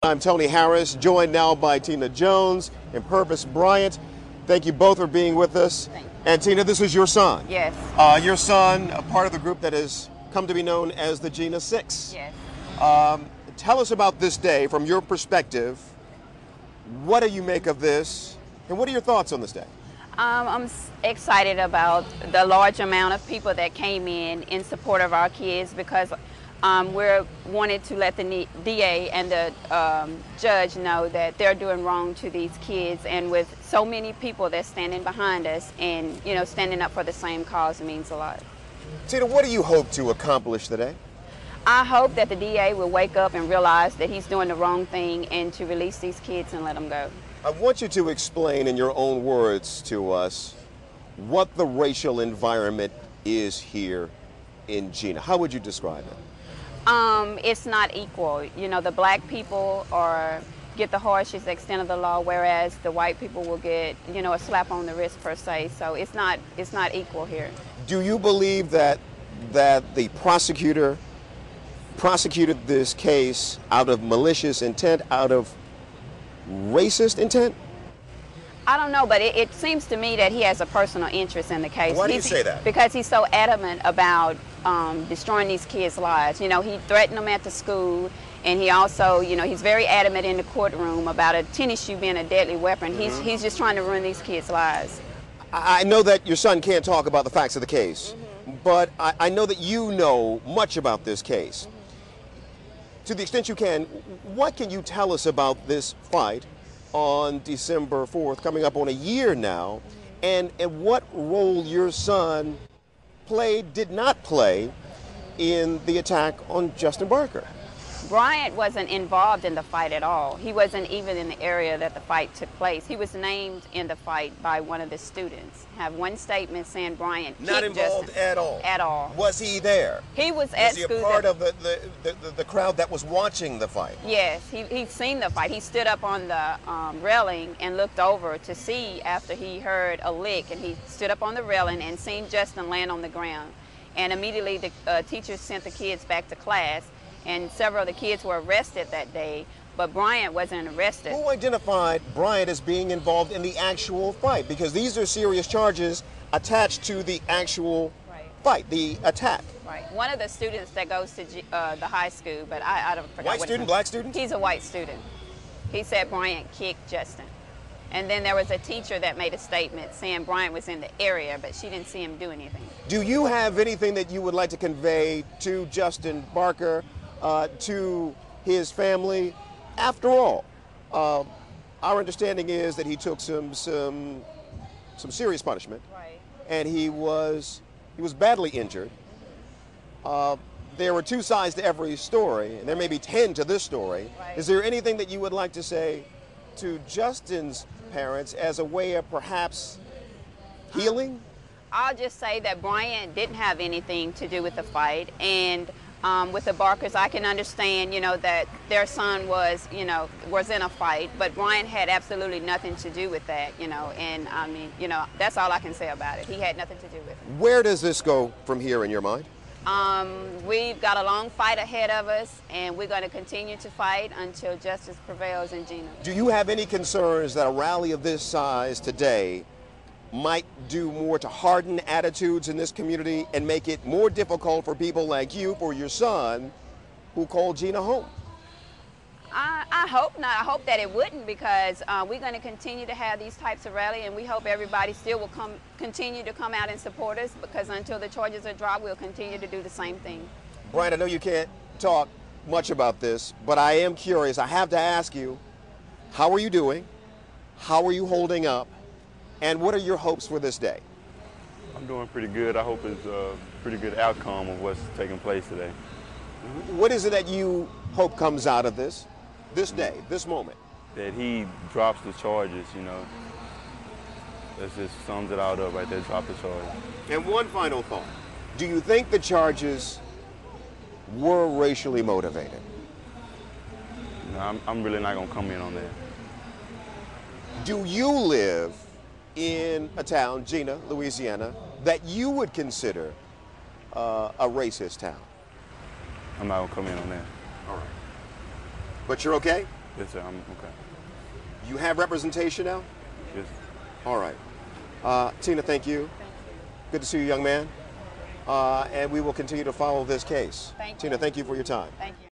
I'm Tony Harris, joined now by Tina Jones and Purvis Bryant. Thank you both for being with us. And Tina, this is your son. Yes. Your son, a part of the group that has come to be known as the Jena 6. Yes. Tell us about this day from your perspective. What do you make of this? And what are your thoughts on this day? I'm excited about the large amount of people that came in support of our kids, because we're wanted to let the DA and the judge know that they're doing wrong to these kids, and with so many people that's standing behind us and standing up for the same cause means a lot. Tina, what do you hope to accomplish today? I hope that the DA will wake up and realize that he's doing the wrong thing and to release these kids and let them go. I want you to explain in your own words to us what the racial environment is here in Jena. How would you describe it? It's not equal. The black people get the harshest extent of the law, whereas the white people will get, a slap on the wrist per se. So it's not equal here. Do you believe that the prosecutor prosecuted this case out of malicious intent, out of racist intent? I don't know, but it seems to me that he has a personal interest in the case. Why do you say that? Because he's so adamant about destroying these kids' lives. He threatened them at the school, and he also, he's very adamant in the courtroom about a tennis shoe being a deadly weapon. Mm-hmm. He's just trying to ruin these kids' lives. I know that your son can't talk about the facts of the case, but I know that you know much about this case. To the extent you can, what can you tell us about this fight on December 4th, coming up on a year now, and what role your son did not play in the attack on Justin Barker? Bryant wasn't involved in the fight at all. He wasn't even in the area that the fight took place. He was named in the fight by one of the students. Have one statement saying Bryant kicked Not involved Justin. at all? At all. Was he there? He was at school. Was he a part of the crowd that was watching the fight? Yes, he'd seen the fight. He stood up on the railing and looked over to see after he heard a lick, and he stood up on the railing and seen Justin land on the ground. And immediately the teachers sent the kids back to class, and several of the kids were arrested that day, but Bryant wasn't arrested. Who identified Bryant as being involved in the actual fight? Because these are serious charges attached to the actual fight, the attack. Right. One of the students that goes to the high school, but I don't forget. White student, black student? He's a white student. He said Bryant kicked Justin. And then there was a teacher that made a statement saying Bryant was in the area, but she didn't see him do anything. Do you have anything that you would like to convey to Justin Barker, to his family? After all, our understanding is that he took some serious punishment, and he was badly injured. There were two sides to every story, and there may be 10 to this story. Is there anything that you would like to say to Justin's parents as a way of perhaps healing? I'll just say that Bryant didn't have anything to do with the fight, and with the Barkers, I can understand, that their son was in a fight, but Bryant had absolutely nothing to do with that, and I mean, that's all I can say about it. He had nothing to do with it. Where does this go from here in your mind? We've got a long fight ahead of us, and we're going to continue to fight until justice prevails in Jena. Do you have any concerns that a rally of this size today might do more to harden attitudes in this community and make it more difficult for people like you, for your son, who called Jena home? I hope not. I hope that it wouldn't, because we're going to continue to have these types of rallies, and we hope everybody still will continue to come out and support us, because until the charges are dropped, we'll continue to do the same thing. Brian, I know you can't talk much about this, but I am curious. I have to ask you, how are you doing? How are you holding up? And what are your hopes for this day? I'm doing pretty good. I hope it's a pretty good outcome of what's taking place today. What is it that you hope comes out of this day, this moment? That he drops the charges, That just sums it all up right there, drop the charges. And one final thought. Do you think the charges were racially motivated? No, I'm really not going to comment on that. Do you live in a town, Jena, Louisiana, that you would consider a racist town? I'm not going to comment on that. All right. But you're okay? Yes, sir. I'm okay. You have representation now? Yes. All right. Tina, thank you. Good to see you, young man. And we will continue to follow this case. Thank you. Tina, thank you for your time. Thank you.